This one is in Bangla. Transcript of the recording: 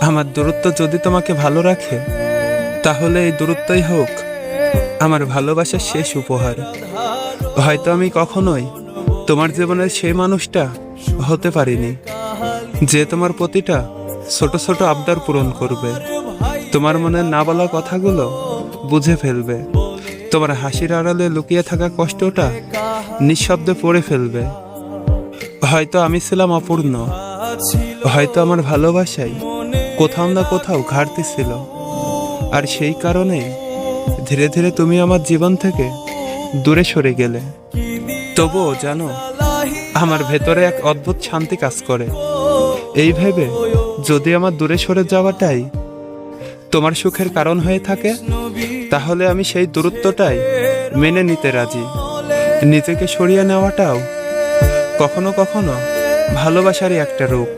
আমার দূরত্ব যদি তোমাকে ভালো রাখে, তাহলে এই দূরত্বই হোক আমার ভালোবাসার শেষ উপহার। হয়তো আমি কখনোই তোমার জীবনের সেই মানুষটা হতে পারিনি যে তোমার প্রতিটা ছোট ছোট আবদার পূরণ করবে, তোমার মনের না বলা কথাগুলো বুঝে ফেলবে, তোমার হাসির আড়ালে লুকিয়ে থাকা কষ্টটা নিঃশব্দে পড়ে ফেলবে। হয়তো আমি ছিলাম অপূর্ণ, হয়তো আমার ভালোবাসায় কোথাও না কোথাও ঘাটতি ছিল, আর সেই কারণেই ধীরে ধীরে তুমি আমার জীবন থেকে দূরে সরে গেলে। তবুও জানো, আমার ভেতরে এক অদ্ভুত শান্তি কাজ করে এই ভেবে, যদি আমার দূরে সরে যাওয়াটাই তোমার সুখের কারণ হয়ে থাকে, তাহলে আমি সেই দূরত্বটাই মেনে নিতে রাজি। নিজেকে সরিয়ে নেওয়াটাও কখনো কখনো ভালোবাসারই একটা রূপ।